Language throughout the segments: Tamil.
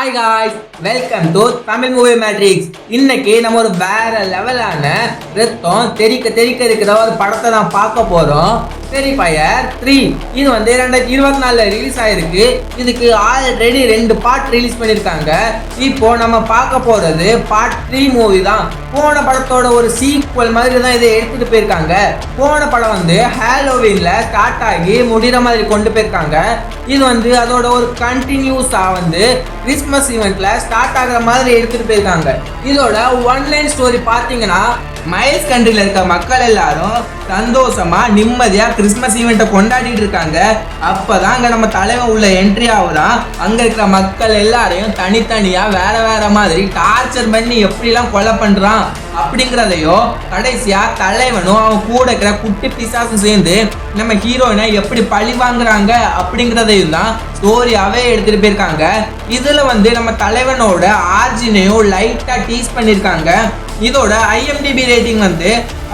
Hi guys, welcome to Tamil movie matrix. இன்னைக்கு நம்ம ஒரு வேற லெவலான ரத்தம் தெறிக்க தெறிக்க இருக்கிற ஒரு படத்தை நான் பார்க்க போறோம். வெரிஃபயர் 3 இது 2024 ரிலீஸ் ஆயிருக்கு. இதுக்கு ஆல்ரெடி 2 பார்ட் ரிலீஸ் பண்ணியிருக்காங்க. இப்போ நம்ம பார்க்க போறது பார்ட் 3 மூவி தான். போன படத்தோட ஒரு சீக்வல் மாதிரி தான் இதை எடுத்துட்டு போயிருக்காங்க. போன படம் ஹாலோவீன்ல ஸ்டார்ட் ஆகி முடிகிற மாதிரி கொண்டு போயிருக்காங்க. இது அதோட ஒரு கண்டினியூஸா கிறிஸ்மஸ் ஈவெண்ட்ல ஸ்டார்ட் ஆகிற மாதிரி எடுத்துட்டு போயிருக்காங்க. இதோட ஒன்லைன் ஸ்டோரி பாத்தீங்கன்னா, மைல்ஸ் கண்ட்ரில இருக்க மக்கள் எல்லாரும் சந்தோஷமா நிம்மதியா கிறிஸ்மஸ் ஈவெண்ட்டை கொண்டாடிட்டு இருக்காங்க. அப்பதான் அங்க நம்ம தலைவன் உள்ள என்ட்ரி ஆகுறான். அங்க இருக்கிற மக்கள் எல்லாரையும் தனித்தனியா வேற வேற மாதிரி டார்ச்சர் பண்ணி எப்படிலாம் கொலை பண்றான் அப்படிங்கிறதையோ, கடைசியா தலைவனும் அவன் கூட இருக்கிற குட்டி பிசாசும் சேர்ந்து நம்ம ஹீரோயினை எப்படி பழி வாங்குறாங்க அப்படிங்கிறதையும் தான் ஸ்டோரியாவே எடுத்துட்டு போயிருக்காங்க. இதுல நம்ம தலைவனோட ஆர்ஜினையும் லைட்டா டீஸ் பண்ணிருக்காங்க. இதோட IMDb ரேட்டிங்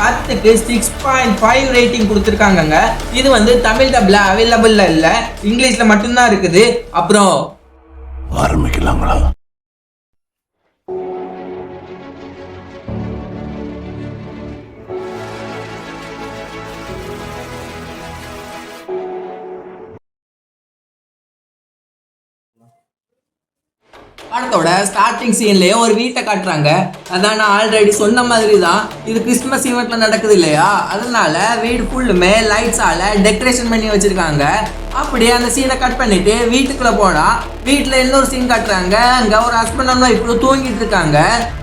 10க்கு 6.5 ரேட்டிங் கொடுத்துருக்காங்க. இது தமிழ் டப்ல அவைலபிள்ல இல்ல, இங்கிலீஷ்ல மட்டும்தான் இருக்குது. அப்புறம் ஆரம்பிக்கலாங்களா? படத்தோட ஸ்டார்டிங் சீன்லயே ஒரு வீட்டை காட்டுறாங்க. அதான் நான் ஆல்ரெடி சொன்ன மாதிரி தான், இது கிறிஸ்மஸ் ஈவெண்ட்ல நடக்குது இல்லையா, அதனால வீடு ஃபுல்லுமே லைட்ஸால டெக்கரேஷன் பண்ணி வச்சிருக்காங்க. அப்படியே அந்த சீனை கட் பண்ணிட்டு வீட்டுக்குள்ள போனா வீட்டுல இன்னொரு சீன் காட்டுறாங்க. அங்க ஒரு ஹஸ்பண்ட் அண்ட் ஒய்ஃப் தூங்கிட்டு இருக்காங்க.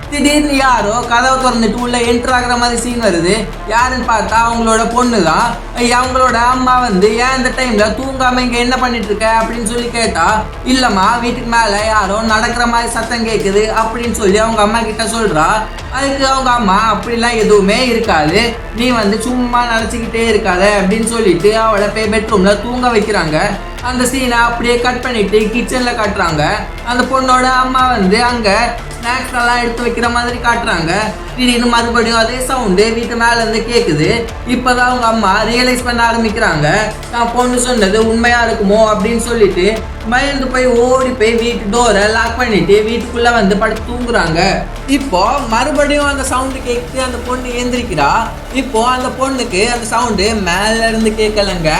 திடீர்னு யாரோ கதவை திறந்துட்டு உள்ள என்டர் ஆகுற மாதிரி சீன் வருது. யாருன்னு பார்த்தா அவங்களோட பொண்ணு தான். அவங்களோட அம்மா ஏன் இந்த டைம்ல தூங்காம இங்க என்ன பண்ணிட்டு இருக்க அப்படின்னு சொல்லி கேட்டா, இல்லம்மா வீட்டுக்கு மேல யாரோ நடக்கிற மாதிரி சத்தம் கேட்குது அப்படின்னு சொல்லி அவங்க அம்மா கிட்ட சொல்றா. அதுக்கு அவங்க அம்மா, அப்படிலாம் எதுவுமே இருக்காது, நீ சும்மா நினைச்சுக்கிட்டே இருக்காத அப்படின்னு சொல்லிட்டு அவளை போய் பெட்ரூம்ல தூங்க வைக்கிறாங்க. அந்த சீனை அப்படியே கட் பண்ணிட்டு கிச்சன்ல காட்டுறாங்க. அந்த பொண்ணோட அம்மா அங்க ஸ்நாக்ஸ் எல்லாம் எடுத்து வைக்கிற மாதிரி காட்டுறாங்க. திடீர்னு மறுபடியும் அதே சவுண்டு வீட்டு மேல இருந்து கேக்குது. இப்பதான் அவங்க அம்மா ரியலைஸ் பண்ண ஆரம்பிக்கிறாங்க, நான் பொண்ணு சொன்னது உண்மையா இருக்குமோ அப்படின்னு சொல்லிட்டு பயந்து போய் ஓடி போய் வீட்டு டோரை லாக் பண்ணிட்டு வீட்டுக்குள்ள படுத்து தூங்குறாங்க. இப்போ மறுபடியும் அந்த சவுண்டு கேட்டு அந்த பொண்ணு எந்திரிக்கிறா. இப்போ அந்த பொண்ணுக்கு அந்த சவுண்டு மேல இருந்து கேட்கலங்க,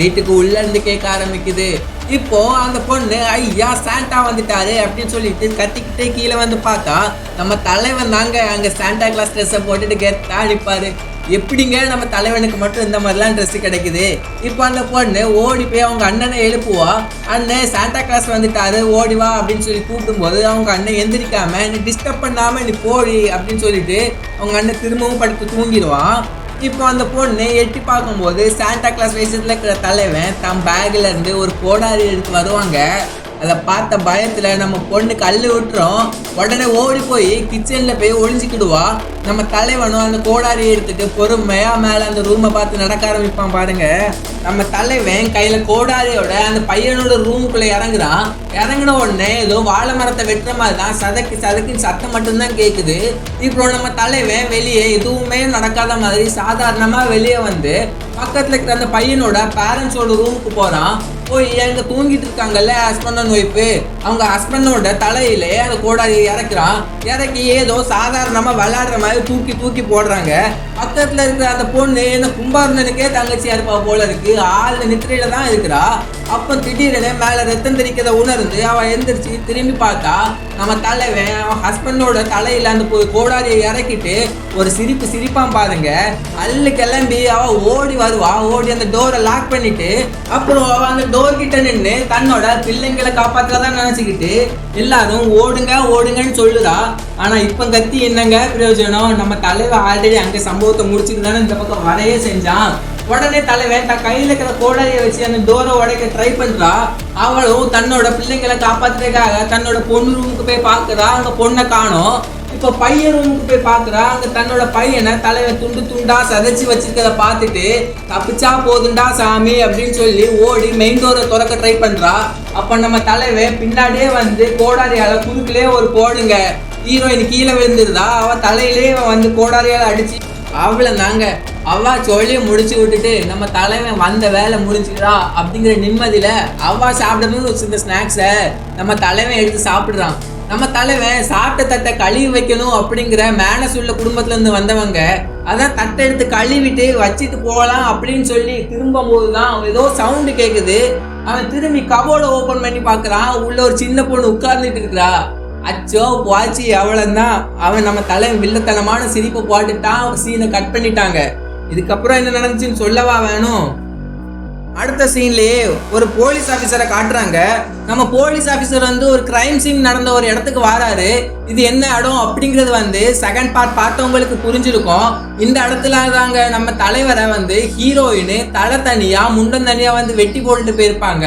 வீட்டுக்கு உள்ள இருந்து கேட்க ஆரம்பிக்குது. இப்போ அந்த பொண்ணு, ஐயா சாண்டா வந்துட்டாரு அப்படின்னு சொல்லிட்டு கத்திக்கிட்டே கீழே பார்த்தா நம்ம தலைவன் தாங்க அங்க சாண்டா கிளாஸ் ட்ரெஸ்ஸை போட்டுட்டு கெத்தா நிற்பாரு. எப்படிங்க நம்ம தலைவனுக்கு மட்டும் இந்த மாதிரிலாம் ட்ரெஸ் கிடைக்குது? இப்போ அந்த பொண்ணு ஓடி போய் அவங்க அண்ணனை எழுப்புவா. அண்ணன் சாண்டா கிளாஸ் வந்துட்டாரு ஓடி வா அப்படின்னு சொல்லி கூப்பிடும்போது அவங்க அண்ணன் எந்திரிக்காம, நீ டிஸ்டர்ப் பண்ணாம நீ போடி அப்படின்னு சொல்லிட்டு அவங்க அண்ணன் திரும்பவும் படுத்து தூங்கிடுவான். இப்போ அந்த பொண்ணு எட்டி பார்க்கும்போது சாண்டா கிளாஸ் வேஷத்துல இருக்கிற தலைவன் தம் பேக்ல இருந்து ஒரு கோடாரி எடுத்து வருவாங்க. அதை பார்த்த பயத்துல நம்ம பொண்ணு கல்லு விட்டுரும். உடனே ஓடி போய் கிச்சன்ல போய் ஒளிஞ்சிக்கிடுவா. நம்ம தலைவனும் அந்த கோடாரியை எடுத்துட்டு பொறுமையா மேல அந்த ரூமை பார்த்து நடக்க ஆரம்பிப்பான். பாருங்க, நம்ம தலைவன் கையில கோடாரியோட அந்த பையனோட ரூமுக்குள்ள இறங்குறான். இறங்கின உடனே ஏதோ வாழை மரத்தை வெட்டுற மாதிரி தான் சதக்கு சதக்குன்னு சத்தம் மட்டும்தான் கேட்குது. இப்போ நம்ம தலைவன் வெளியே எதுவுமே நடக்காத மாதிரி சாதாரணமா வெளியே பக்கத்துல இருக்கிற அந்த பையனோட பேரண்ட்ஸோட ரூமுக்கு போறான். போய் எங்க தூங்கிட்டு இருக்காங்கல்ல ஹஸ்பண்ட் அண்ட் ஒய்ஃபு, அவங்க ஹஸ்பண்டோட தலையிலே அந்த கோடாரியை இறக்குறான். இறக்கி ஏதோ சாதாரணமா விளையாடுற மாதிரி தூக்கி தூக்கி போடுறாங்க. பக்கத்துல இருக்கிற அந்த பொண்ணு என்ன கும்பார்ணனுக்கே தங்கச்சியா இருப்பா போல இருக்கு, ஆள் நித்திரையில தான் இருக்கிறா. அப்போ திடீர்னு மேல ரத்தம் தெரிக்கிறத உணர்ந்து அவன் எந்திரிச்சு திரும்பி பார்த்தா நம்ம தலைவன் அவன் ஹஸ்பண்டோட தலையில அந்த கோடாரியை இறக்கிட்டு ஒரு சிரிப்பான். பாருங்க, அள்ளு கிளம்பி அவ ஓடி வருவா. ஓடி அந்த டோரை லாக் பண்ணிட்டு அப்புறம் அவ அந்த டோர் கிட்ட நின்று தன்னோட பிள்ளைங்களை காப்பாற்றதான் நினைச்சுக்கிட்டு எல்லாரும் ஓடுங்க ஓடுங்கன்னு சொல்லுதா. ஆனா இப்ப கத்தி என்னங்க பிரயோஜனம்? நம்ம தலைவர் ஆல்ரெடி அங்க சம்பவத்தை முடிச்சுட்டு தானே இந்த பக்கம் வரையே செஞ்சான். உடனே தலைவன் தன் கையில இருக்கிற கோடாரியை வச்சு அந்த டோரை உடைக்க ட்ரை பண்றா. அவளும் தன்னோட பிள்ளைங்களை காப்பாத்துறதுக்காக தன்னோட பொண்ணு ரூமுக்கு போய் பாக்குறா. அந்த பொண்ணை காணோம். இப்போ பையன் ரூமுக்கு போய் பாக்குறா. அங்க தன்னோட பையனை தலைவன் துண்டு துண்டா சதைச்சு வச்சிருக்கத பார்த்துட்டு, தப்பிச்சா போதுண்டா சாமி அப்படின்னு சொல்லி ஓடி மெயின் டோரை திறக்க ட்ரை பண்றா. அப்ப நம்ம தலைவன் பின்னாடியே கோடாரியால குறுக்கிலே ஒரு போடுங்க. ஹீரோயின் கீழே விழுந்துருதா. அவ தலையிலே கோடாரியால அடிச்சு அவ்வளவுதாங்க. அவா சொல்லி முடிச்சு விட்டுட்டு நம்ம தலைவன் வந்த வேலை முடிஞ்சுக்கிறா அப்படிங்கிற நிம்மதியில அவா சாப்பிடணும்னு வச்சிருந்த ஸ்நாக்ஸை நம்ம தலைவன் எடுத்து சாப்பிடுறான். நம்ம தலைவன் சாப்பிட்ட தட்டை கழுவி வைக்கணும் அப்படிங்கிற மேனஸ் உள்ள குடும்பத்துல இருந்து வந்தவங்க அதான் தட்டை எடுத்து கழுவிட்டு வச்சுட்டு போகலாம் அப்படின்னு சொல்லி திரும்பும் போதுதான் ஏதோ சவுண்டு கேக்குது. அவன் திரும்பி கபோர்டை ஓபன் பண்ணி பாக்குறான். உள்ள ஒரு சின்ன பொண்ணு உட்கார்ந்துட்டு இருக்கிறா. அச்சோ போச்சு, அவ்வளவுதான். அவன் நம்ம தலைவன் வில்லத்தனமான சிரிப்பு போட்டுட்டான். சீனை கட் பண்ணிட்டாங்க. இதுக்கப்புறம் என்ன நடந்துச்சுன்னு சொல்லவா வேணும்? அடுத்த சீன்லயே ஒரு போலீஸ் ஆபீசரை காட்டுறாங்க. நம்ம போலீஸ் ஆபீசர் வந்து ஒரு கிரைம் சீன் நடந்த ஒரு இடத்துக்கு வராரு. இது என்ன இடம் அப்படிங்கிறது வந்து செகண்ட் பார்ட் பார்த்தவங்களுக்கு புரிஞ்சிருக்கும். இந்த இடத்துல தாங்க நம்ம தலைவரை வந்து ஹீரோயின் தலை தனியா முண்டம் தனியா வந்து வெட்டி போட்டுட்டு போயிருப்பாங்க.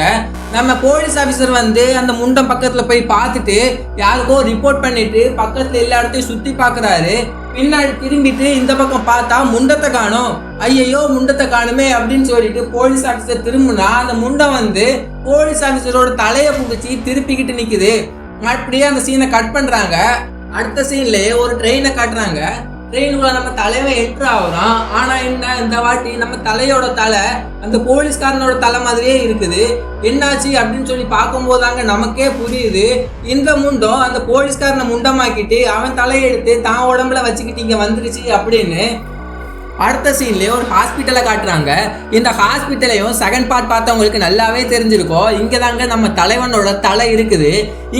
நம்ம போலீஸ் ஆபீசர் வந்து அந்த முண்டம் பக்கத்துல போய் பார்த்துட்டு யாருக்கோ ரிப்போர்ட் பண்ணிட்டு பக்கத்துல எல்லா இடத்தையும் சுத்தி பாக்குறாரு. பின்னாடி திரும்பிட்டு இந்த பக்கம் பார்த்தா முண்டத்தை காணும். ஐயோ முண்டத்தை காணுமே அப்படின்னு சொல்லிட்டு போலீஸ் ஆபீசர் திரும்பினா அந்த முண்டம் வந்து போலீஸ் ஆபீசரோட தலையை புடிச்சு திருப்பிக்கிட்டு நிக்குது. அப்படியே அந்த சீனை கட் பண்றாங்க. அடுத்த சீன்லயே ஒரு ட்ரெயினை காட்டுறாங்க. ட்ரெயினுக்குள்ள நம்ம தலைவன் என்ட்ரு ஆகுறான். ஆனா என்ன, இந்த வாட்டி நம்ம தலையோட தலை அந்த போலீஸ்காரனோட தலை மாதிரியே இருக்குது. என்னாச்சு அப்படின்னு சொல்லி பார்க்கும் போதாங்க நமக்கே புரியுது. இந்த முண்டம் அந்த போலீஸ்காரனை முண்டமாக்கிட்டு அவன் தலையை எடுத்து தான் உடம்புல வச்சுக்கிட்டு இங்க வந்துருச்சு அப்படின்னு. அடுத்த சீன்லயே ஒரு ஹாஸ்பிட்டலை காட்டுறாங்க. இந்த ஹாஸ்பிட்டலையும் செகண்ட் பார்ட் பார்த்தவங்களுக்கு நல்லாவே தெரிஞ்சிருக்கும். இங்க தாங்க நம்ம தலைவனோட தலை இருக்குது.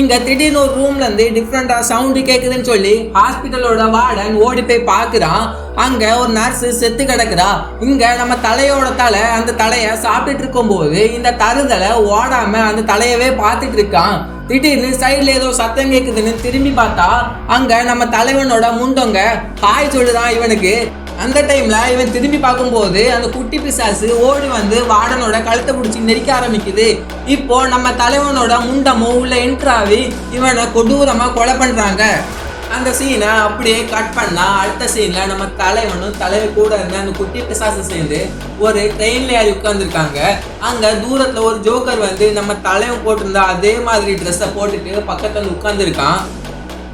இங்க திடீர்னு ஒரு ரூம்ல இருந்து டிஃப்ரெண்டா சவுண்டு கேக்குதுன்னு சொல்லி ஹாஸ்பிட்டலோட வார்டன் ஓடி போய் பாக்குறான். அங்க ஒரு நர்ஸ் செத்து கிடக்குறா. இங்க நம்ம தலையோட தலை அந்த தலைய சாப்பிட்டுட்டு இருக்கும் போது இந்த தருதலை ஓடாம அந்த தலையவே பார்த்துட்டு இருக்கான். திடீர்னு சைட்ல ஏதோ சத்தம் கேக்குதுன்னு திரும்பி பார்த்தா அங்க நம்ம தலைவனோட முண்டங்க ஹாய் சொல்லுதான் இவனுக்கு. அந்த டைம்ல இவன் திரும்பி பார்க்கும்போது அந்த குட்டி பிசாசு ஓடி வந்து வார்டனோட கழுத்தை பிடிச்சி நெரிக்க ஆரம்பிக்குது. இப்போ நம்ம தலைவனோட முண்டமும் உள்ள என்ட்ராவி இவனை கொடூரமா கொலை பண்றாங்க. அந்த சீனை அப்படியே கட் பண்ணா அடுத்த சீன்ல நம்ம தலைவனும் தலைவர் கூட இருந்த அந்த குட்டி பிசாசு சேர்ந்து ஒரு ட்ரெயின்ல ஏறி உட்கார்ந்துருக்காங்க. அங்க தூரத்துல ஒரு ஜோக்கர் வந்து நம்ம தலைவன் போட்டிருந்தா அதே மாதிரி ட்ரெஸ்ஸை போட்டுட்டு பக்கத்துல உட்கார்ந்துருக்கான்.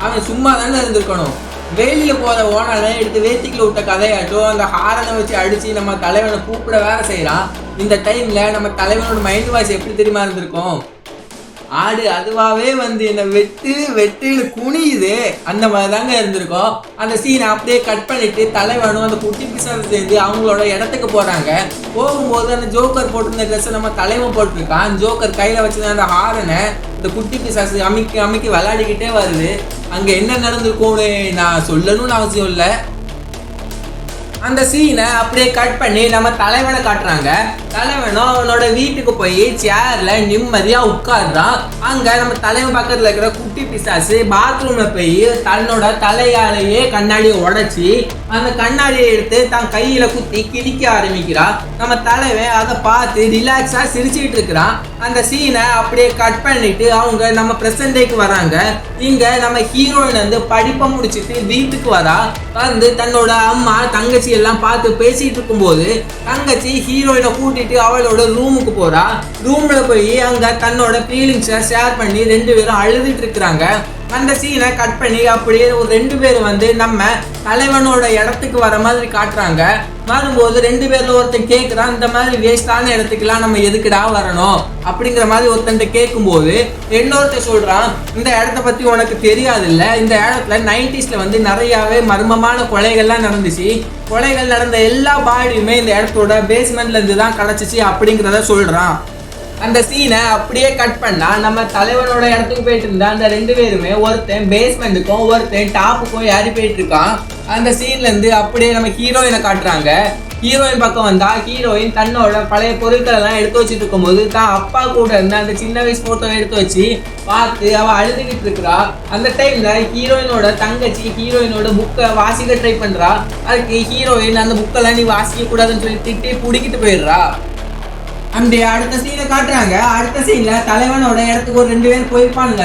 அவன் சும்மா தானே இருந்திருக்கணும். வேலியில போற ஓனரை எடுத்து வேத்திக்கில விட்ட கதையாட்டும் அந்த ஹாரனை வச்சு அடிச்சு நம்ம தலைவனை கூப்பிட வேற செய்யறான். இந்த டைம்ல நம்ம தலைவனோட மைண்ட் வாய்ஸ் எப்படி தெரியுமா இருந்திருக்கும்? ஆடு அதுவாவே வந்து என்ன வெட்டு வெட்டுன்னு குனியுது அந்த மாதிரி தாங்க இருந்திருக்கும். அந்த சீனை அப்படியே கட் பண்ணிட்டு தலைவனும் அந்த குட்டி பிசாசு சேர்ந்து அவங்களோட இடத்துக்கு போறாங்க. போகும்போது அந்த ஜோக்கர் போட்டிருந்த ட்ரெஸ்ஸை நம்ம தலைவன் போட்டிருக்கான். ஜோக்கர் கையில வச்சிருந்த அந்த ஹாரனை இந்த குட்டி பிசாசு அமைக்கி அமைக்கி விளையாடிக்கிட்டே வருது. அங்க என்ன நடந்திருக்கும்னு நான் சொல்லணும்னு அவசியம் இல்லை. அந்த சீனை அப்படியே கட் பண்ணி நம்ம தலைவனை காட்டுறாங்க. தலைவனும் அவனோட வீட்டுக்கு போய் சேர்ல நிம்மதியா உட்கார்றான். அங்க நம்ம தலைவன் பக்கத்துல இருக்கிற குட்டி பிசாசு பாத்ரூம்ல போய் தன்னோட தலையாலேயே கண்ணாடியை உடைச்சி அந்த கண்ணாடியை எடுத்து தன் கையில குத்தி கிழிக்க ஆரம்பிக்கிறான். நம்ம தலைவன் அதை பார்த்து ரிலாக்ஸா சிரிச்சுட்டு இருக்கிறான். அந்த சீனை அப்படியே கட் பண்ணிட்டு அவங்க நம்ம பிரசன்ட் டேக்கு வராங்க. இங்க நம்ம ஹீரோயின் வந்து படிப்பை முடிச்சுட்டு வீட்டுக்கு வரா. வந்து தன்னோட அம்மா தங்கச்சி எல்லாம் பார்த்து பேசிட்டு இருக்கும்போது தங்கச்சி ஹீரோயினை கூட்டிட்டு அவளோட ரூமுக்கு போறா. ரூம்ல போய் அங்க தன்னோட ஃபீலிங்ஸை ஷேர் பண்ணி ரெண்டு பேரும் அழுதுட்டு இருக்கிறாங்க. அந்த சீனை கட் பண்ணி அப்படியே ஒரு ரெண்டு பேரும் வந்து நம்ம தலைவனோட இடத்துக்கு வர மாதிரி காட்டுறாங்க. வரும்போது ரெண்டு பேர்ல ஒருத்தன் கேட்குறான், இந்த மாதிரி வேஸ்டான இடத்துக்குலாம் நம்ம எதுக்குடா வரணும் அப்படிங்கிற மாதிரி ஒருத்தன் கேட்கும்போது இன்னொருத்த சொல்றான், இந்த இடத்த பத்தி உனக்கு தெரியாது இல்ல, இந்த இடத்துல 90s வந்து நிறையாவே மர்மமான கொலைகள்லாம் நடந்துச்சு. கொலைகள் நடந்த எல்லா பாடியுமே இந்த இடத்தோட பேஸ்மெண்ட்ல இருந்து தான் கிடைச்சிச்சு அப்படிங்கிறத சொல்றான். அந்த சீனை அப்படியே கட் பண்ணா நம்ம தலைவனோட இடத்துக்கு போயிட்டு இருந்தா அந்த ரெண்டு பேருமே ஒருத்தன் பேஸ்மெண்ட்டுக்கும் ஒருத்தன் டாப்புக்கும் ஏறி போயிட்டு இருக்கான். அந்த சீன்ல இருந்து அப்படியே நம்ம ஹீரோயினை காட்டுறாங்க. ஹீரோயின் பக்கம் வந்தா ஹீரோயின் தன்னோட பழைய பொருட்கள் எல்லாம் எடுத்து வச்சுட்டு இருக்கும்போது தான் அப்பா கூட இருந்த அந்த சின்ன வயசு போட்டோ எடுத்து வச்சு பார்த்து அவ அழுதுகிட்டு இருக்கிறா. அந்த டைம்ல ஹீரோயினோட தங்கச்சி ஹீரோயினோட புக்கை வாசிக்க ட்ரை பண்றா. அதுக்கு ஹீரோயின் அந்த புக்கெல்லாம் நீ வாசிக்க கூடாதுன்னு சொல்லி திட்டி பிடிக்கிட்டு போயிடுறா. அந்த அடுத்த சீனை காட்டுறாங்க. அடுத்த சீன்ல தலைவனோட இடத்துக்கு ஒரு ரெண்டு பேர் போயிருப்பானுங்க.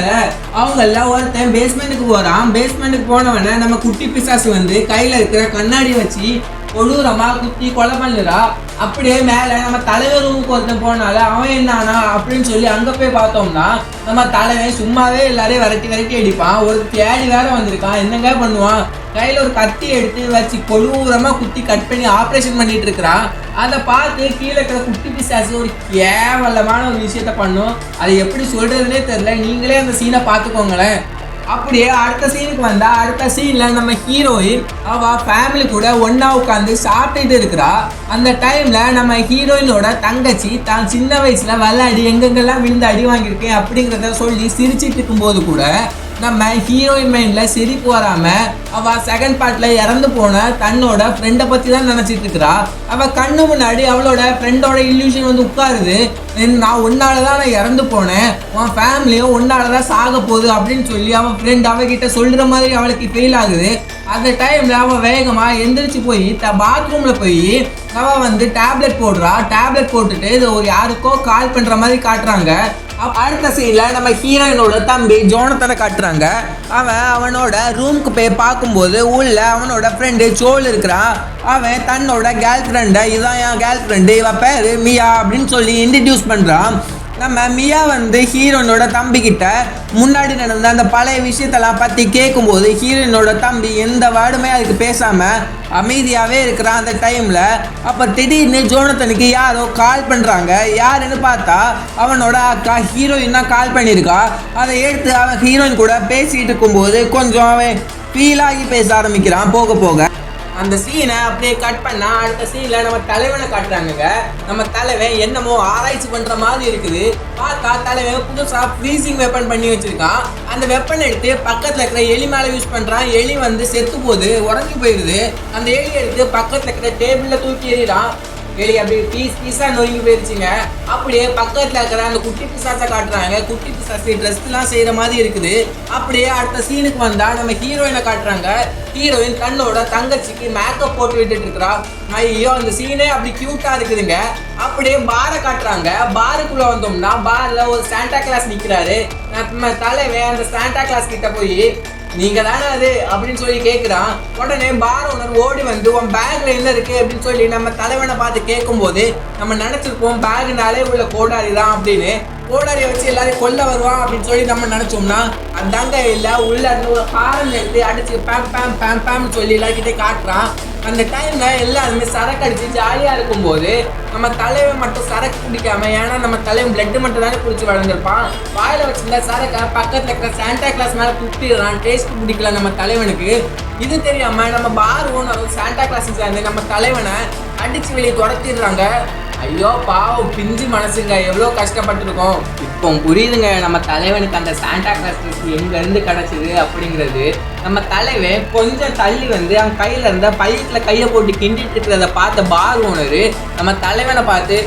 அவங்க எல்லாம் ஒருத்தன் பேஸ்மெண்ட்டுக்கு போறான். பேஸ்மெண்ட்டுக்கு போனவன நம்ம குட்டி பிசாசு வந்து கையில இருக்கிற கண்ணாடி வச்சு கொடூரமா குத்தி கொலை பண்ணுறா. அப்படியே மேல நம்ம தலைவர் ரூமுக்கு ஒருத்தன் போனால அவன் என்னானா அப்படின்னு சொல்லி அங்க போய் பார்த்தோம்னா நம்ம தலைவன் சும்மாவே எல்லாரையும் விரட்டி அடிப்பான். ஒரு தேடி வேற வந்திருக்கான். என்னங்க பண்ணுவான், கையில ஒரு கத்தி எடுத்து வச்சு கொடூரமா குத்தி கட் பண்ணி ஆப்ரேஷன் பண்ணிட்டு இருக்கிறான். அதை பார்த்து கீழே இருக்கிற குட்டி பிசாசு ஒரு கேவலமான ஒரு விஷயத்த பண்ணும். அதை எப்படி சொல்றதுன்னே தெரியல. நீங்களே அந்த சீனை பார்த்துக்கோங்களேன். அப்படியே அடுத்த சீனுக்கு வந்தா அடுத்த சீன்ல நம்ம ஹீரோயின் அவ ஃபேமிலி கூட ஒன்னா உட்காந்து சாப்பிட்டுட்டு இருக்கிறா. அந்த டைம்ல நம்ம ஹீரோயினோட தங்கச்சி தான் சின்ன வயசுல விளையாடி எங்கெங்கெல்லாம் விழுந்து அடி வாங்கியிருக்கேன் அப்படிங்கிறத சொல்லி சிரிச்சிட்டு இருக்கும்போது கூட நம்ம ஹீரோயின் மைண்ட்ல சிரிப்பு வராம அவ செகண்ட் பார்ட்ல இறந்து போன தன்னோட ஃப்ரெண்டை பத்தி தான் நினைச்சிட்டு இருக்கிறா. அவ கண்ணு முன்னாடி அவளோட ஃப்ரெண்டோட இல்யூஷன் வந்து உட்காருது. நான் உன்னாலதான் நான் இறந்து போனேன், உன் ஃபேமிலியும் உன்னாலதான் சாக போகுது அப்படின்னு சொல்லி அவன் ஃப்ரெண்ட் அவகிட்ட சொல்ற மாதிரி அவளுக்கு ஃபீல் ஆகுது. அந்த டைம்ல அவ வேகமா எந்திரிச்சு போய் பாத்ரூம்ல போய் அவ வந்து டேப்லெட் போடுறா. டேப்லெட் போட்டுட்டு இது ஒரு யாருக்கோ கால் பண்ற மாதிரி காட்டுறாங்க. அடுத்த சீன்ல நம்ம ஹீரோயினோட தம்பி ஜோனத்தனை காட்டுறாங்க. அவனோட ரூமுக்கு போய் பார்க்கும்போது உள்ள அவனோட ஃப்ரெண்டு சோல் இருக்கிறான். அவன் தன்னோட கேர்ள் ஃப்ரெண்டை இதான் என் கேர்ள் ஃப்ரெண்டு, இவ பேரு மியா அப்படின்னு சொல்லி இன்ட்ரடியூஸ் பண்றான். நம்ம மியா வந்து ஹீரோயினோட தம்பி கிட்ட முன்னாடி நடந்த அந்த பழைய விஷயத்தெல்லாம் பற்றி கேட்கும்போது ஹீரோயினோட தம்பி எந்த வேர்டுமே அதுக்கு பேசாமல் அமைதியாகவே இருக்கிறான் அந்த டைமில். அப்போ திடீர்னு ஜோனத்தனுக்கு யாரோ கால் பண்ணுறாங்க. யாருன்னு பார்த்தா அவனோட அக்கா ஹீரோயின் தான் கால் பண்ணியிருக்கா. அதை எடுத்து அவன் ஹீரோயின் கூட பேசிகிட்டு இருக்கும்போது கொஞ்சம் அவன் ஃபீலாகி பேச ஆரம்பிக்கிறான். போக போக அந்த சீனை அப்படியே கட் பண்ணா அடுத்த சீன்ல நம்ம தலைவனை காட்டுறாங்க. நம்ம தலைவன் என்னமோ ஆராய்ச்சி பண்ற மாதிரி இருக்குது. பார்த்தா தலைவன் புதுசா ஃப்ரீசிங் வெப்பன் பண்ணி வச்சிருக்கான். அந்த வெப்பன் எடுத்து பக்கத்துல இருக்கிற எலி மேல யூஸ் பண்றான். எலி வந்து செத்து போகுது, உடஞ்சி போயிடுது. அந்த எலி எடுத்து பக்கத்துல இருக்கிற டேபிள்ல தூக்கி எறிறான். எலி அப்படியே பீஸா நொறுங்கி போயிருச்சுங்க. அப்படியே பக்கத்துல இருக்கிற அந்த குட்டி பிசாசை காட்டுறாங்க. குட்டி பிசாசு ட்ரெஸ்லாம் செய்யற மாதிரி இருக்குது. அப்படியே அடுத்த சீனுக்கு வந்தா நம்ம ஹீரோயினை காட்டுறாங்க. ஹீரோயின் தன்னோட தங்கச்சிக்கு மேக்கப் போட்டு விட்டுட்டு இருக்கிறா. ஐயோ அந்த சீனே அப்படி கியூட்டா இருக்குதுங்க. அப்படியே பாரை காட்டுறாங்க. பாருக்குள்ள வந்தோம்னா பார்ல ஒரு சாண்டா கிளாஸ் நிக்கிறாரு. நம்ம தலைவன் அந்த சாண்டா கிளாஸ் கிட்ட போய் நீங்க தானே அது அப்படின்னு சொல்லி கேட்குறான். உடனே பார் ஓனர் ஓடி வந்து உன் பேக்ல என்ன இருக்கு அப்படின்னு சொல்லி நம்ம தலைவனை பார்த்து கேட்கும்போது நம்ம நினைச்சிருப்போம் பேக்னாலே உள்ள கோடாரி தான் அப்படின்னு. கோடாரியை வச்சு எல்லாரையும் கொல்ல வருவான் அப்படின்னு சொல்லி நம்ம நினைச்சோம்னா அதாங்க இல்லை, உள்ள ஒரு ஹாரன் எடுத்து அடிச்சு பேம் பேம் பேம் பேம்னு சொல்லி எல்லாருக்கிட்டே காட்டுறான். அந்த டைம்ல எல்லாருமே சரக்கு அடிச்சு ஜாலியா இருக்கும்போது நம்ம தலைவன் மட்டும் சரக்கு குடிக்காம, ஏன்னா நம்ம தலைவன் பிளட் மட்டும் தானே குடிச்சு வளர்ந்துருப்பான், வாயில வச்சிருந்த சரக்கை பக்கத்துல இருக்கிற சாண்டா கிளாஸ் மேல துப்பிடுறான். டேஸ்ட் பிடிக்கல நம்ம தலைவனுக்கு. இது தெரியாம நம்ம பார் ஓனரும் சாண்டா கிளாஸ் சேர்ந்து நம்ம தலைவனை அடிச்சு வெளியே துரத்திடுறாங்க. ஐயோ பாவம் பிஞ்சு மனசுங்க, எவ்வளோ கஷ்டப்பட்டுருக்கோம். இப்போ புரியுதுங்க நம்ம தலைவனுக்கு அந்த சாண்டா கிளாஸ் எங்கேருந்து கிடச்சிது அப்படிங்கிறது. நம்ம தலைவன் கொஞ்சம் தள்ளி வந்து அவன் கையில் இருந்த பையத்துல கையை போட்டு கிண்டிட்டு இருக்கிறத பார்த்த பார் ஓனரு நம்ம தலைவனை பார்த்து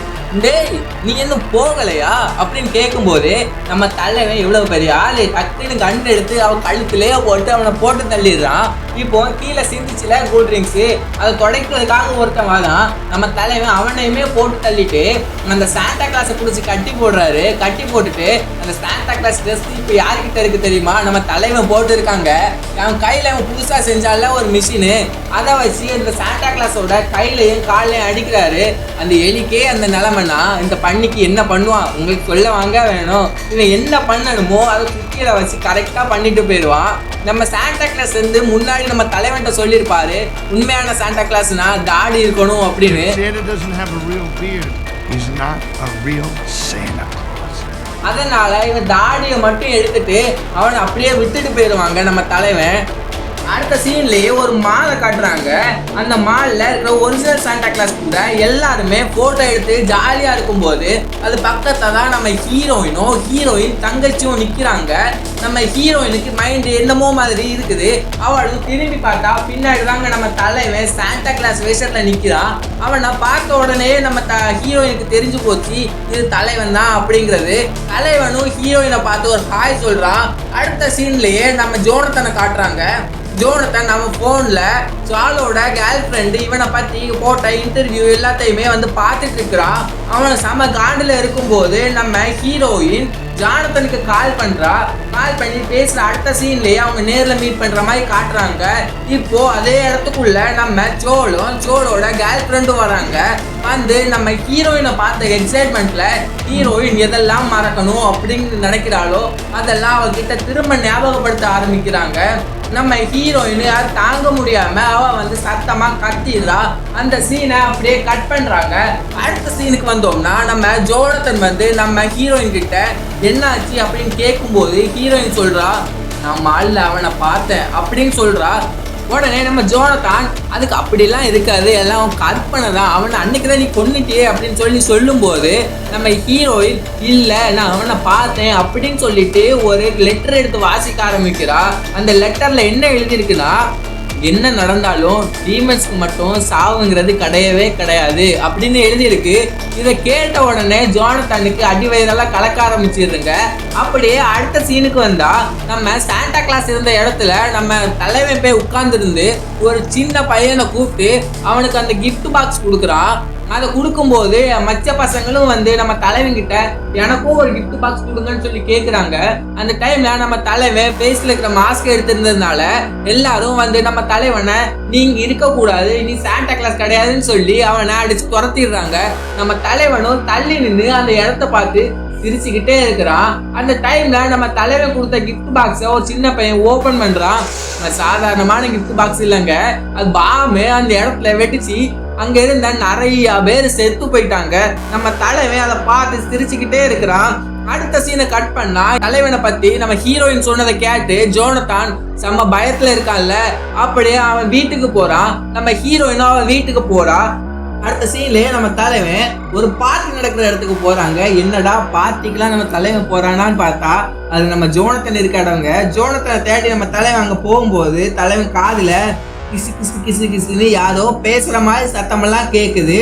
டேய் நீ இன்னும் போகலையா அப்படின்னு கேட்கும்போது நம்ம தலைவன் எவ்வளவு பெரிய ஆளு, டக்குன்னு கண்டு எடுத்து அவன் கழுத்துலேயே போட்டு அவனை போட்டு தள்ளிடுறான். இப்போ கீழே சிந்திச்சுல கூல் ட்ரிங்க்ஸு அதை துடைக்கிறதுக்காக ஒருத்தன் வாதான். நம்ம தலைவன் அவனையுமே போட்டு தள்ளிட்டு அந்த சாண்டா கிளாஸை பிடிச்சி கட்டி போடுறாரு. கட்டி போட்டுட்டு அந்த சாண்டா கிளாஸ் ட்ரெஸ் இப்போ யாருக்கிட்ட இருக்கு தெரியுமா, நம்ம தலைவன் போட்டு இருக்காங்க. அவன் கையில் அவன் புதுசாக செஞ்சால ஒரு மிஷினு, அதை வச்சு அந்த சாண்டா கிளாஸோட கையிலையும் காலையும் அடிக்கிறாரு. அந்த எலிக்கே அந்த நிலைமைனா இந்த பண்ணிக்கு என்ன பண்ணுவான் உங்களுக்கு சொல்ல வாங்க வேணும். இவன் என்ன பண்ணணுமோ அதை குட்டியில வச்சு கரெக்டாக பண்ணிட்டு போயிடுவான். நம்ம சாண்டா கிளாஸ் வந்து முன்னாடி நம்ம தலைவன்ட்ட சொல்லியிருப்பாரு உண்மையான சாண்டா கிளாஸ்னா தாடி இருக்கணும் அப்படின்னு. அதனால இவன் தாடியை மட்டும் எடுத்துட்டு அவனை அப்படியே விட்டுட்டு போயிடுவாங்க நம்ம தலைவன். அடுத்த சீன்லயே ஒரு மாலை காட்டுறாங்க. அந்த மால்ல இருக்கிற ஒரிஜினல் சாண்டா கிளாஸ் கூட எல்லாருமே போட்டோ எடுத்து ஜாலியா இருக்கும்போது அது பக்கத்துல தான் நம்ம ஹீரோயின் தங்கச்சியும் நிக்கிறாங்க. நம்ம ஹீரோயினுக்கு மைண்ட் என்னமோ மாதிரி இருக்குது. அவளும் திரும்பி பார்த்தா பின்னாடி தாங்க நம்ம தலைவன் சாண்டா கிளாஸ் வேஷத்துல நிக்கிறான். அவனை பார்த்த உடனே நம்ம ஹீரோயினுக்கு தெரிஞ்சு போச்சு இது தலைவன் தான் அப்படிங்கிறது. தலைவனும் ஹீரோயினை பார்த்து ஒரு ஹாய் சொல்றான். அடுத்த சீன்லயே நம்ம ஜோனத்தனை காட்டுறாங்க. ஜோனத்தன் நம்ம ஃபோனில் சாலோட கேர்ள் ஃப்ரெண்டு இவனை பற்றி போட்ட இன்டர்வியூ எல்லாத்தையுமே வந்து பார்த்துட்டு இருக்கிறான். அவனை செம காண்டில் இருக்கும்போது நம்ம ஹீரோயின் ஜானத்தனுக்கு கால் பண்ணுறா. கால் பண்ணி பேசுகிற அடுத்த சீன்லேயே அவங்க நேரில் மீட் பண்ணுற மாதிரி காட்டுறாங்க. இப்போது அதே இடத்துக்குள்ள நம்ம சோளோட கேர்ள் ஃப்ரெண்டும் வராங்க. வந்து நம்ம ஹீரோயினை பார்த்த எக்ஸைட்மெண்ட்ல ஹீரோயின் எதெல்லாம் மறக்கணும் அப்படின்னு நினைக்கிறாளோ அதெல்லாம் அவகிட்ட திரும்ப ஞாபகப்படுத்த ஆரம்பிக்கிறாங்க. நம்ம ஹீரோயின் யார் தாங்க முடியாம அவ வந்து சத்தமா கத்திடுறா. அந்த சீனை அப்படியே கட் பண்றாங்க. அடுத்த சீனுக்கு வந்தோம்னா நம்ம ஜோனத்தன் வந்து நம்ம ஹீரோயின் கிட்ட என்னாச்சு அப்படின்னு கேட்கும்போது ஹீரோயின் சொல்றா, நான் மால்ல அவனை பார்த்தேன் அப்படின்னு சொல்றா. உடனே நம்ம ஜோனத்தான் அதுக்கு அப்படிலாம் இருக்காது, எல்லாம் கற்பனை தான், அவனை அன்னைக்கு தான் நீ கொன்னுட்டியே அப்படின்னு சொல்லும்போது நம்ம ஹீரோயின் இல்லை நான் அவனை பார்த்தேன் அப்படின்னு சொல்லிட்டு ஒரு லெட்டர் எடுத்து வாசிக்க ஆரம்பிக்கிறா. அந்த லெட்டர்ல என்ன எழுதியிருக்குன்னா, என்ன நடந்தாலும் டீமன்ஸ்க்கு மட்டும் சாவுங்கிறது கிடையவே கிடையாது அப்படின்னு எழுதியிருக்கு. இதை கேட்ட உடனே ஜோனத்தானுக்கு அடி வயிறெல்லாம் கலக்க ஆரம்பிச்சிருங்க. அப்படியே அடுத்த சீனுக்கு வந்தா நம்ம சாண்டா கிளாஸ் இருந்த இடத்துல நம்ம தலைவன் போய் உட்கார்ந்துருந்து ஒரு சின்ன பையனை கூப்பிட்டு அவனுக்கு அந்த கிஃப்ட் பாக்ஸ் கொடுக்குறான். அதை கொடுக்கும்போது மச்ச பசங்களும் வந்து நம்ம தலைவன்கிட்ட எனக்கும் ஒரு கிஃப்ட் பாக்ஸ் கொடுங்கன்னு சொல்லி கேட்குறாங்க. அந்த டைம்ல நம்ம தலைவன் ஃபேஸ்ல இருக்கிற மாஸ்க் எடுத்திருந்ததுனால எல்லாரும் வந்து நம்ம தலைவனை நீங்க இருக்கக்கூடாது, நீ சாண்டா கிளாஸ் கிடையாதுன்னு சொல்லி அவனை அடிச்சு துரத்திடுறாங்க. நம்ம தலைவனும் தள்ளி நின்று அந்த இடத்த பார்த்து சிரிச்சுக்கிட்டே இருக்கிறான். அந்த டைம்ல நம்ம தலைவன் கொடுத்த கிஃப்ட் பாக்ஸை ஒரு சின்ன பையன் ஓபன் பண்றான். சாதாரணமான கிஃப்ட் பாக்ஸ் இல்லைங்க, அது பாம்பு அந்த இடத்துல வெட்டிச்சு அங்க இருந்த நிறைய பேர் செத்து போயிட்டாங்க. நம்ம தலைவன் அதை பார்த்து சிரிச்சுக்கிட்டே இருக்கிறான். அடுத்த சீனை கட் பண்ணா தலைவனை பத்தி நம்ம ஹீரோயின் சொன்னதை கேட்டு ஜோனத்தான் செம்ம பயத்துல இருக்கான்ல, அப்படியே அவன் வீட்டுக்கு போறான். நம்ம ஹீரோயினும் அவன் வீட்டுக்கு போறா. அடுத்த சீன்லயே நம்ம தலைவன் ஒரு பார்ட்டி நடக்கிற இடத்துக்கு போறாங்க. என்னடா பார்ட்டிக்கெல்லாம் நம்ம தலைவன் போறானான்னு பார்த்தா அது நம்ம ஜோனத்தன் இருக்க இடங்க. ஜோனத்தனை தேடி நம்ம தலைவன் அங்க போகும்போது தலைவன் காதுல கிசு கிசு கிசு கிசுன்னு யாரோ பேசுற மாதிரி சத்தமெல்லாம் கேக்குது.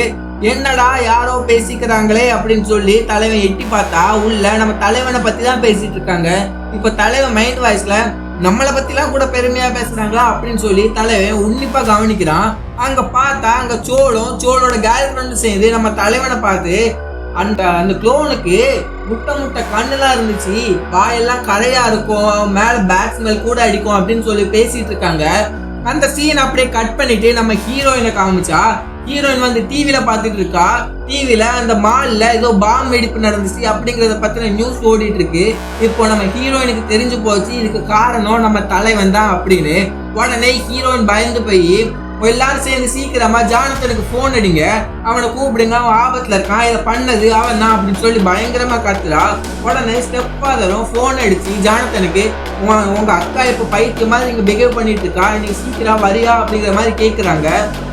என்னடா யாரோ பேசிக்கிறாங்களே அப்படின்னு சொல்லி தலைவன் எட்டி பார்த்தா உள்ள நம்ம தலைவனை பத்தி தான் பேசிட்டு இருக்காங்க. இப்ப தலைவன் மைண்ட் வாய்ஸ்ல நம்மளை பத்திலாம் கூட பெருமையா பேசுறாங்களா அப்படின்னு சொல்லி தலைவன் உன்னிப்பா கவனிக்கிறான். அங்க பார்த்தா அங்க சோளோட கேர்ள் ஃப்ரெண்ட் சேர்ந்து நம்ம தலைவனை பார்த்து அந்த குளோனுக்கு முட்டை கண்ணுலாம் இருந்துச்சு, வாயெல்லாம் கரையா இருக்கும், மேல பேக் ஸ்மெல் கூட அடிக்கும் அப்படின்னு சொல்லி பேசிட்டு இருக்காங்க. அந்த சீன் அப்படியே கட் பண்ணிட்டு நம்ம ஹீரோயினை காமிச்சா ஹீரோயின் வந்து டிவில பாத்துட்டு இருக்கா. டிவில அந்த மால்ல ஏதோ பாம் வெடிப்பு நடந்துச்சு அப்படிங்கறத பத்தின நியூஸ் ஓடிட்டு இருக்கு. இப்போ நம்ம ஹீரோயினுக்கு தெரிஞ்சு போச்சு இதுக்கு காரணம் நம்ம தலைவன் தான் அப்படின்னு. உடனே ஹீரோயின் பயந்து போய் எல்லாரும் சேர்ந்து சீக்கிரமா ஜானத்தனுக்கு போன் அடிங்க, அவனை கூப்பிடுங்க, அவன் ஆபத்துல இருக்கான், இதை பண்ணது அவன் தான் அப்படின்னு சொல்லி பயங்கரமா கத்துறா. உடனே ஸ்டெப் ஃபாதரும் போன் அடிச்சு ஜானத்தனுக்கு உங்க அக்கா இப்ப பைத்திய மாதிரி நீங்க பிஹேவ் பண்ணிட்டு இருக்கா, நீங்க சீக்கிரம் வரியா அப்படிங்கிற மாதிரி கேட்குறாங்க.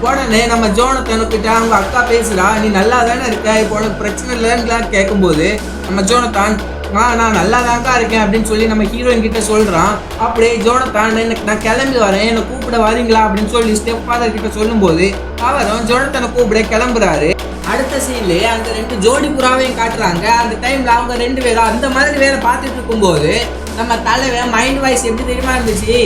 உடனே நம்ம ஜோனத்தனுக்கிட்ட அவங்க அக்கா பேசுறா, நீ நல்லா தானே இருக்க, இப்போ உனக்கு பிரச்சனை இல்லைன்னு கேட்கும்போது நம்ம ஜோனத்தான் நான் நல்லா தாங்க இருக்கேன் அப்படின்னு சொல்லி நம்ம ஹீரோயின் கிட்ட சொல்றான். அப்படியே ஜோனத்தான் நான் கிளம்பி வரேன், என்னை கூப்பிட வரீங்களா அப்படின்னு சொல்லி ஸ்டெப் ஃபாதர் கிட்ட சொல்லும் போது அவரும் ஜோனத்தனை கூப்பிட கிளம்புறாரு. அடுத்த சீன்ல அந்த 2 ஜோடி புறாவையும் காட்டுறாங்க. அந்த டைம்ல அவங்க 2 பேரும் அந்த மாதிரி வேலை பார்த்துட்டு இருக்கும்போது நம்ம தலைவன் மைண்ட் வாய்ஸ் எப்படி தெரியுமா இருந்துச்சு,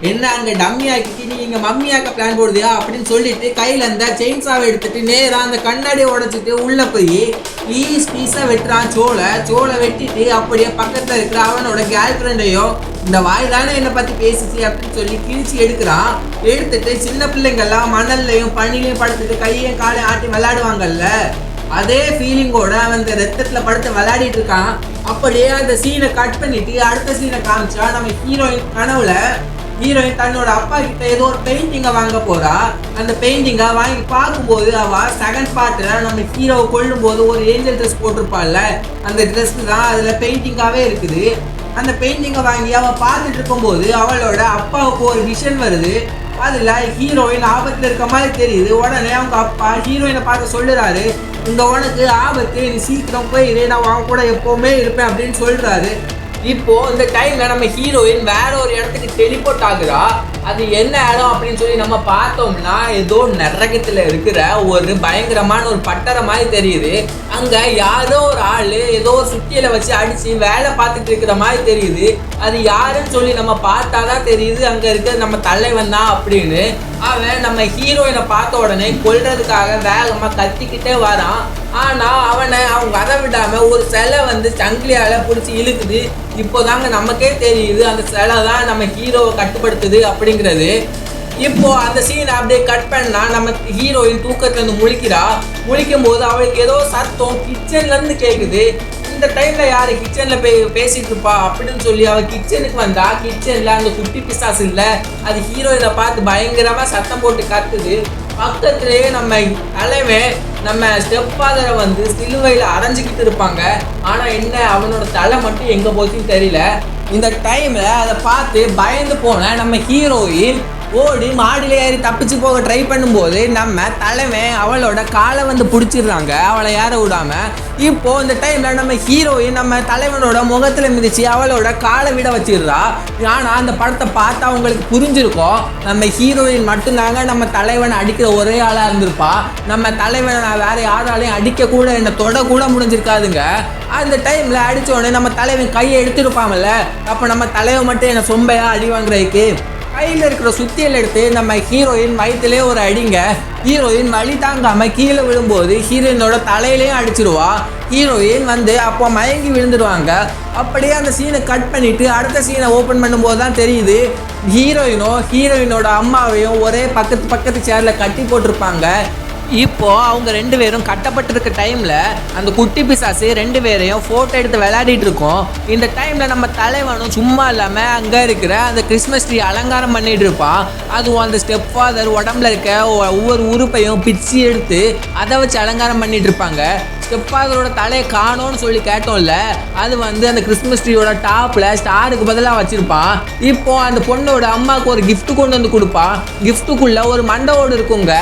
என்ன அங்க டம்மி ஆக்கிட்டு நீ இங்க மம்மி ஆக்க பிளான் போடுதியா அப்படின்னு சொல்லிட்டு கையில இருந்த செயின்சாவை எடுத்துட்டு நேரா அந்த கண்ணாடியை உடைச்சிட்டு உள்ள போய் பீஸா வெட்டுறான். சோளை வெட்டிட்டு அப்படியே பக்கத்துல இருக்கிற அவனோட கேர்ள் ஃப்ரெண்டையும் இந்த வாய் தானே என்னை பத்தி பேசிச்சு அப்படின்னு சொல்லி கிழிச்சு எடுத்துட்டு சின்ன பிள்ளைங்கள்லாம் மணல்லையும் பனிலையும் படுத்துட்டு கையையும் காலையும் ஆட்டி விளையாடுவாங்கல்ல, அதே ஃபீலிங்கோட அவன் இந்த ரத்தத்துல படுத்து விளையாடிட்டு இருக்கான். அப்படியே அந்த சீனை கட் பண்ணிட்டு அடுத்த சீனை காமிச்சா நம்ம ஹீரோயின் தன்னோட அப்பா கிட்ட ஏதோ ஒரு பெயிண்டிங்கை வாங்க போறா. அந்த பெயிண்டிங்கை வாங்கி பார்க்கும்போது அவ செகண்ட் பார்ட்ல நம்ம ஹீரோவை கொல்லும் போது ஒரு ஏஞ்சல் ட்ரெஸ் போட்டிருப்பாள்ல, அந்த ட்ரெஸ் தான் அதுல பெயிண்டிங்காவே இருக்குது. அந்த பெயிண்டிங்கை வாங்கி அவ பார்த்துட்டு இருக்கும்போது அவளோட அப்பாவுக்கு ஒரு விஷன் வருது. அதுல ஹீரோயின் ஆபத்துல இருக்க மாதிரி தெரியுது. உடனே அவங்க அப்பா ஹீரோயினை பார்த்து சொல்லுறாரு, இங்க உனக்கு ஆபத்து, நீ சீக்கிரம் போயிரு, நான் அவன் கூட எப்பவுமே இருப்பேன் அப்படின்னு சொல்றாரு. இப்போ இந்த டைம்ல நம்ம ஹீரோயின் வேற ஒரு இடத்துக்கு டெலிபோர்ட் ஆகுறா. அது என்ன இடம் அப்படின்னு சொல்லி நம்ம பார்த்தோம்னா ஏதோ நரகத்துல இருக்கிற ஒரு பயங்கரமான ஒரு பட்டறை மாதிரி தெரியுது. அங்க யாரோ ஒரு ஆளு ஏதோ ஒரு சுத்தியில வச்சு அடிச்சு வேலை பார்த்துட்டு இருக்கிற மாதிரி தெரியுது. அது யாருன்னு சொல்லி நம்ம பார்த்தாதான் தெரியுது அங்க இருக்க நம்ம தலைவன் தான் அப்படின்னு. அவன் நம்ம ஹீரோயினை பார்த்த உடனே கொல்றதுக்காக வேகமா கத்திக்கிட்டே வரான். ஆனா அவனை அவங்க வர விடாம ஒரு சிலை வந்து சங்கிலியால பிடிச்சி இழுக்குது. இப்போதாங்க நமக்கே தெரியுது அந்த சிலை தான் நம்ம ஹீரோவை கட்டுப்படுத்துது அப்படிங்கிறது. இப்போ அந்த சீன் அப்படியே கட் பண்ணா நம்ம ஹீரோயின் தூக்கத்துல இருந்து முழிக்கும் போது அவளுக்கு ஏதோ சத்தம் கிச்சன்ல இருந்து கேக்குது. இந்த டைம்ல யாரு கிச்சன்ல பேசிட்டு இருப்பா அப்படின்னு சொல்லி அவ கிச்சனுக்கு வந்தா, கிச்சன்ல அந்த குட்டி பிசாசு இல்ல, அது ஹீரோயினை பார்த்து பயங்கரமா சத்தம் போட்டு கத்துது. பக்கத்திலேயே நம்ம தலைவன் நம்ம ஸ்டெப் ஃபாதரை வந்து சிலுவையில அரைஞ்சிக்கிட்டு இருப்பாங்க. ஆனா என்ன, அவனோட தலை மட்டும் எங்க போச்சுன்னு தெரியல. இந்த டைம்ல அதை பார்த்து பயந்து போன நம்ம ஹீரோயின் ஓடி மாடியில ஏறி தப்பிச்சு போக ட்ரை பண்ணும்போது நம்ம தலைவன் அவளோட காலை வந்து பிடிச்சிடுறாங்க, அவளை ஏற விடாம. இப்போ இந்த டைம்ல நம்ம ஹீரோயின் நம்ம தலைவனோட முகத்துல மிதிச்சு அவளோட காலை விட வச்சிடுறா. ஆனா அந்த படத்தை பார்த்தா அவங்களுக்கு புரிஞ்சிருக்கும், நம்ம ஹீரோயின் மட்டும்தாங்க நம்ம தலைவனை அடிக்கிற ஒரே ஆளா இருந்திருப்பா. நம்ம தலைவனை நான் வேற யாராலையும் அடிக்க கூட என்ன தொட கூட முடிஞ்சிருக்காதுங்க. அந்த டைம்ல அடிச்ச உடனே நம்ம தலைவன் கையை எடுத்துருப்பாங்கல்ல, அப்ப நம்ம தலைவன் மட்டும் என்ன சொம்பையா அடி வாங்குறதுக்கு கையில் இருக்கிற சுத்தியல் எடுத்து நம்ம ஹீரோயின் வயிற்றுலே ஒரு அடிங்க. ஹீரோயின் வலி தாங்காம கீழே விழும்போது ஹீரோயினோட தலையிலையும் அடிச்சிருவா. ஹீரோயின் வந்து அப்போ மயங்கி விழுந்துடுவாங்க. அப்படியே அந்த சீனை கட் பண்ணிட்டு அடுத்த சீனை ஓப்பன் பண்ணும்போது தான் தெரியுது ஹீரோயினோட அம்மாவையும் ஒரே பக்கத்து சேர்ல கட்டி போட்டிருப்பாங்க. இப்போ அவங்க 2 பேரும் கட்டப்பட்டிருக்க டைம்ல அந்த குட்டி பிசாசு 2 பேரையும் போட்டோ எடுத்து விளையாடிட்டு இருக்கோம். இந்த டைம்ல நம்ம தலைவனும் சும்மா இல்லாம அங்க இருக்கிற அந்த கிறிஸ்மஸ் ட்ரீ அலங்காரம் பண்ணிட்டு இருப்பான். அதுவும் அந்த ஸ்டெப் ஃபாதர் உடம்புல இருக்க ஒவ்வொரு உறுப்பையும் பிச்சு எடுத்து அதை வச்சு அலங்காரம் பண்ணிட்டு இருப்பாங்க. ஸ்டெப் ஃபாதரோட தலையை காணோன்னு சொல்லி கேட்டோம்ல, அது வந்து அந்த கிறிஸ்மஸ் ட்ரீயோட டாப்ல ஸ்டாருக்கு பதிலாக வச்சிருப்பான். இப்போ அந்த பொண்ணோட அம்மாவுக்கு ஒரு கிஃப்ட் கொண்டு வந்து கொடுப்பான். கிஃப்ட்டுக்குள்ள ஒரு மண்டவோடு இருக்குங்க.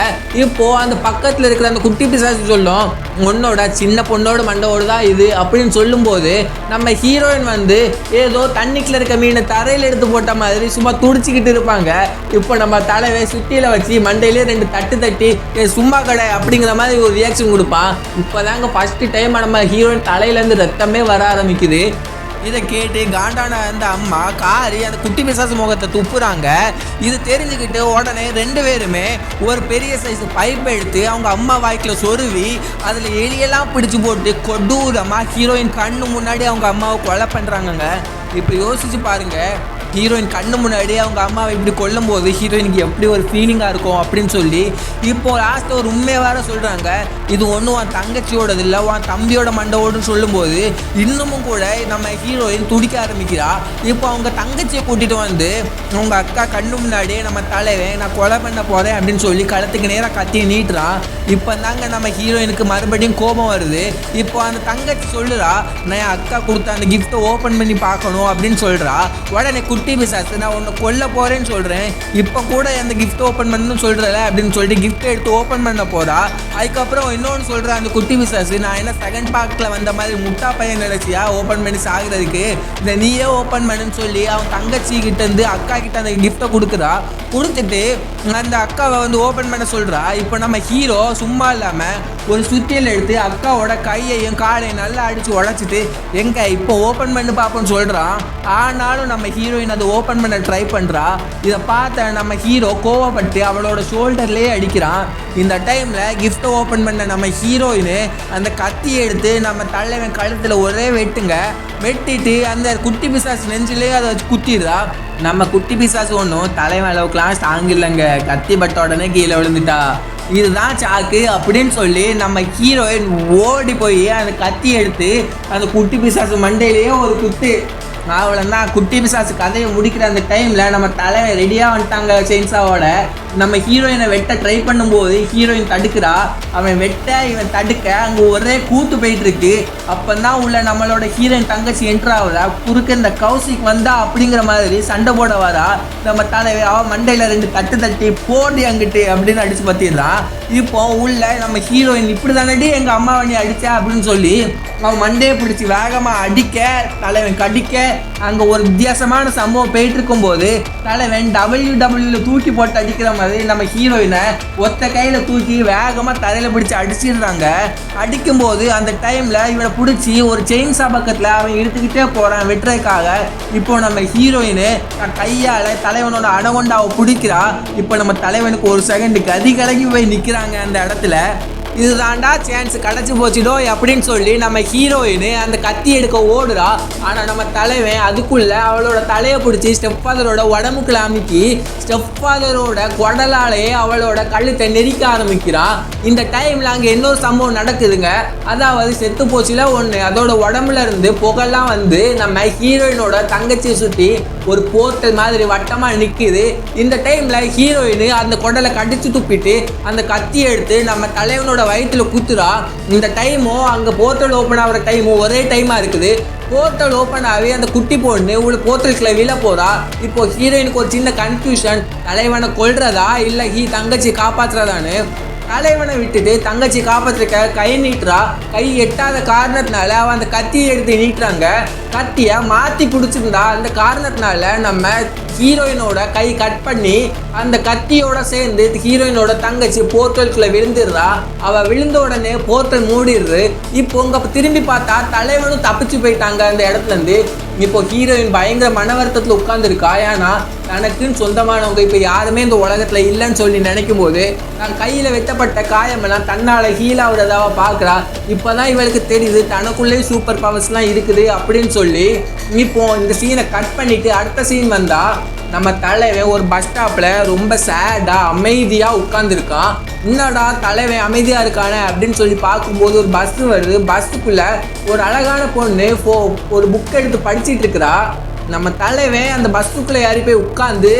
இப்போ அந்த பக்கத்தில் இருக்கிற அந்த குட்டி பிசாசு சொல்லும், உன்னோட சின்ன பொண்ணோட மண்டவோடு தான் இது அப்படின்னு சொல்லும்போது நம்ம ஹீரோயின் வந்து ஏதோ தண்ணிக்குள்ள இருக்க மீனை தரையில் எடுத்து போட்ட மாதிரி சும்மா துடிச்சிக்கிட்டு இருப்பாங்க. இப்போ நம்ம தலைவை சுத்தியில வச்சு மண்டையிலே 2 தட்டு தட்டி சும்மா கடை அப்படிங்கிற மாதிரி ஒரு ரியாக்ஷன் கொடுப்பான். இப்போதாங்க ஃபர்ஸ்ட் டைம் நம்ம ஹீரோயின் தலையிலேருந்து ரத்தமே வர ஆரம்பிக்குது. இதை கேட்டு காண்டான அந்த அம்மா காரி அந்த குட்டி பிசாசு முகத்தை துப்புறாங்க. இது தெரிஞ்சுக்கிட்டு உடனே 2 பேருமே ஒரு பெரிய சைஸ் பைப் எடுத்து அவங்க அம்மா வாய்க்குள்ள சொருவி அதில் எலியெல்லாம் பிடிச்சு போட்டு கொடூரமாக ஹீரோயின் கண்ணு முன்னாடி அவங்க அம்மாவை கொலை பண்ணுறாங்கங்க. இப்போ யோசிச்சு பாருங்க, ஹீரோயின் கண்ணு முன்னாடி அவங்க அம்மாவை இப்படி கொல்லும் போது ஹீரோயினுக்கு எப்படி ஒரு ஃபீலிங்காக இருக்கும் அப்படின்னு சொல்லி இப்போ லாஸ்ட்டில் ஒரு உண்மையை வேற சொல்கிறாங்க. இது ஒன்றும் உன் தங்கச்சியோடது இல்லை, உன் தம்பியோட மண்டவோடுன்னு சொல்லும்போது இன்னமும் கூட நம்ம ஹீரோயின் துடிக்க ஆரம்பிக்கிறா. இப்போ அவங்க தங்கச்சியை கூட்டிகிட்டு வந்து அவங்க அக்கா கண்ணு முன்னாடியே நம்ம தலைவன் நான் கொலை பண்ண போகிறேன் அப்படின்னு சொல்லி கழுத்துக்கு நேராக கத்தி நீட்டுறான். இப்போ தாங்க நம்ம ஹீரோயினுக்கு மறுபடியும் கோபம் வருது. இப்போ அந்த தங்கச்சி சொல்லுறா, நான் என் அக்கா கொடுத்த அந்த கிஃப்ட்டை ஓப்பன் பண்ணி பார்க்கணும் அப்படின்னு சொல்கிறா. உடனே குட்டி பிசாசு நான் உன்னை கொல்ல போகிறேன்னு சொல்கிறேன், இப்போ கூட அந்த கிஃப்ட் ஓப்பன் பண்ணணும்னு சொல்கிறல அப்படின்னு சொல்லிட்டு கிஃப்ட்டை எடுத்து ஓப்பன் பண்ண போகிறா. அதுக்கப்புறம் இன்னொன்று சொல்கிற அந்த குட்டி பிசாசு, நான் என்ன செகண்ட் பார்க்கில் வந்த மாதிரி முட்டா பையன் நினைச்சியா ஓப்பன் பண்ணி சாகுறதுக்கு, இதை நீயே ஓப்பன் பண்ணுன்னு சொல்லி அவன் தங்கச்சி கிட்டேருந்து அக்கா கிட்ட அந்த கிஃப்ட்டை கொடுத்துட்டு அந்த அக்காவை வந்து ஓப்பன் பண்ண சொல்கிறா. இப்போ நம்ம ஹீரோ சும்மா இல்லாமல் ஒரு சுத்தியல் எடுத்து அக்காவோட கையையும் காலையும் நல்லா அடித்து உடச்சிட்டு எங்க இப்போ ஓப்பன் பண்ணி பார்ப்போன்னு சொல்கிறான். ஆனாலும் நம்ம ஹீரோயின் அதை ஓப்பன் பண்ண ட்ரை பண்ணுறா. இதை பார்த்த நம்ம ஹீரோ கோவப்பட்டு அவளோட ஷோல்டர்லேயே அடிக்கிறான். இந்த டைமில் கிஃப்ட்டை ஓப்பன் பண்ண நம்ம ஹீரோயின் அந்த கத்தி எடுத்து நம்ம தலைவன் கழுத்தில் ஒரே வெட்டிட்டு அந்த குட்டி பிசாசு நெஞ்சிலே அதை வச்சு குத்திடுறா. நம்ம குட்டி பிசாசு ஒன்றும் தலைவன் அளவுக்குலாம் ஸ்ட்ராங் இல்லைங்க, கத்தி பட்ட உடனே கீழே விழுந்துட்டா. இதுதான் சாக்கு அப்படின்னு சொல்லி நம்ம ஹீரோயின் ஓடி போய் அந்த கத்தி எடுத்து அந்த குட்டி பிசாசு மண்டையிலேயே ஒரு குத்து. அவ்வளோன்னா குட்டி பிசாசு கதையை முடிக்கிற அந்த டைமில் நம்ம தலைவன் ரெடியாக வந்துட்டாங்க செயின்ஸாவோட. நம்ம ஹீரோயினை வெட்ட ட்ரை பண்ணும்போது ஹீரோயின் தடுக்கிறா. அவன் வெட்ட இவன் தடுக்க அங்கே ஒரே கூத்து போயிட்டு இருக்கு. அப்போ தான் உள்ள நம்மளோட ஹீரோயின் தங்கச்சி என்ட்ரு ஆகுதா. குறுக்க இந்த கௌசிக் வந்தா அப்படிங்கிற மாதிரி சண்டை போட வரா. நம்ம தலைவர் அவன் மண்டையில் 2 தட்டு போடி அங்கிட்டு அப்படின்னு அடிச்சு பற்றிடுறான். இப்போ உள்ள நம்ம ஹீரோயின் இப்படி தானடி எங்கள் அம்மாவை நீ அடிச்ச அப்படின்னு சொல்லி அவன் மண்டையை பிடிச்சி வேகமாக அடிக்க தலைவன் கடிக்க அங்கே ஒரு வித்தியாசமான சம்பவம் போயிட்டு இருக்கும்போது தலைவன் WWE தூக்கி போட்டு அடிக்கிற மாதிரி நம்ம ஹீரோயினை ஒத்த கையில் தூக்கி வேகமாக தலையில் பிடிச்சி அடிச்சிடுறாங்க. அடிக்கும்போது அந்த டைமில் இவனை பிடிச்சி ஒரு செயின்ஸா பக்கத்தில் அவன் இழுத்துக்கிட்டே போகிறான் வெட்டுறதுக்காக. இப்போ நம்ம ஹீரோயின் கையால் தலைவனோட அடகொண்டாவை பிடிக்கிறா. இப்போ நம்ம தலைவனுக்கு ஒரு செகண்ட் கதி கலகி போய் நிற்கிறாங்க அந்த இடத்துல. இதுதான்டா சான்ஸ் கிடைச்சி போச்சுடோ அப்படின்னு சொல்லி நம்ம ஹீரோயின் அந்த கத்தி எடுக்க ஓடுறா. ஆனால் நம்ம தலைவன் அதுக்குள்ள அவளோட தலையை பிடிச்சி ஸ்டெப் ஃபாதரோட உடம்புக்குள்ள அமுக்கி ஸ்டெப் ஃபாதரோட குடலாலேயே அவளோட கழுத்தை நெரிக்க ஆரம்பிக்கிறான். இந்த டைமில் அங்கே இன்னொரு சம்பவம் நடக்குதுங்க. அதாவது செத்து போச்சுல ஒன்று, அதோட உடம்புல இருந்து புகெல்லாம் வந்து நம்ம ஹீரோயினோட தங்கச்சியை சுற்றி ஒரு போர்ட்டல் மாதிரி வட்டமாக நிற்குது. இந்த டைமில் ஹீரோயின் அந்த குடலை கடிச்சு துப்பிட்டு அந்த கத்தியை எடுத்து நம்ம தலைவனோட வயிற்றுல குத்துறா. இந்த டைமும் அங்கே போர்ட்டல் ஓப்பன் ஆகிற டைமும் ஒரே டைமாக இருக்குது. போர்ட்டல் ஓப்பன் ஆகி அந்த குட்டி பொண்ணு இவ்வளோ போர்ட்டலுக்குள்ள விழ போறா. இப்போ ஹீரோயினுக்கு ஒரு சின்ன கன்ஃபியூஷன், தலைவனை கொல்றதா இல்லை தங்கச்சி காப்பாற்றுறதான்னு. தலைவனை விட்டுட்டு தங்கச்சி காப்பாற்றுக்க கை நீட்டுறா. கை எட்டாத காரணத்தினால அவன் அந்த கத்தியை எடுத்து நீட்டுறாங்க. கத்தியை மாற்றி பிடிச்சிருந்தா அந்த காரணத்தினால நம்ம ஹீரோயினோட கை கட் பண்ணி அந்த கத்தியோட சேர்ந்து ஹீரோயினோட தங்கச்சி போர்ட்டலுக்குள்ள விழுந்துடுறா. அவள் விழுந்த உடனே போர்ட்டல் மூடிடுது. இப்போ உங்க திரும்பி பார்த்தா தலைவனும் தப்பிச்சு போயிட்டாங்க அந்த இடத்துல இருந்து. இப்போ ஹீரோயின் பயங்கர மன வருத்தத்தில் உட்காந்துருக்கா. ஏன்னா தனக்குன்னு சொந்தமானவங்க இப்போ யாருமே இந்த உலகத்தில் இல்லைன்னு சொல்லி நினைக்கும் போது நான் கையில் வெட்டப்பட்ட காயமெல்லாம் தன்னால் ஹீல் ஆகுறதாவ பார்க்குறா. இப்போ தான் இவளுக்கு தெரியுது தனக்குள்ளேயே சூப்பர் பவர்ஸ்லாம் இருக்குது அப்படின்னு சொல்லி. இப்போ இந்த சீனை கட் பண்ணிவிட்டு அடுத்த சீன் வந்தால் நம்ம தலைவன் ஒரு பஸ் ஸ்டாப்பில் ரொம்ப சேடாக அமைதியாக உட்காந்துருக்கான். என்னடா தலைவன் அமைதியாக இருக்கானே அப்படின்னு சொல்லி பார்க்கும்போது ஒரு பஸ் வருது. பஸ்ஸுக்குள்ளே ஒரு அழகான பொண்ணு ஒரு புக் எடுத்து படிச்சுட்டு இருக்கிறா. நம்ம தலைவன் அந்த பஸ்ஸுக்குள்ளே ஏறி போய் உட்காந்து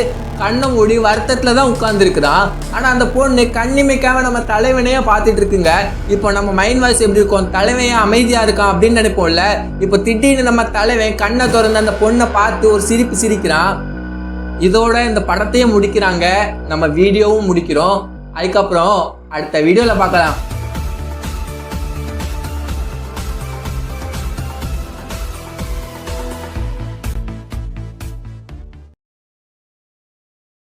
கண்ணை மூடி வருத்தத்தில் தான் உட்காந்துருக்குறான். ஆனால் அந்த பொண்ணு கண்ணிமைக்காம நம்ம தலைவனையே பார்த்துட்டு இருக்குங்க. இப்போ நம்ம மைண்ட் வாய்ஸ் எப்படி இருக்கும், தலைவன் அமைதியாக இருக்கான் அப்படின்னு நினைப்போம்ல. இப்போ திடீர்னு நம்ம தலைவன் கண்ணை திறந்து அந்த பொண்ணை பார்த்து ஒரு சிரிப்பு சிரிக்கிறான். இதோட இந்த படத்தையும் முடிக்கிறாங்க, நம்ம வீடியோவும் முடிக்கிறோம். அதுக்கப்புறம் அடுத்த வீடியோவில் பார்க்கலாம்.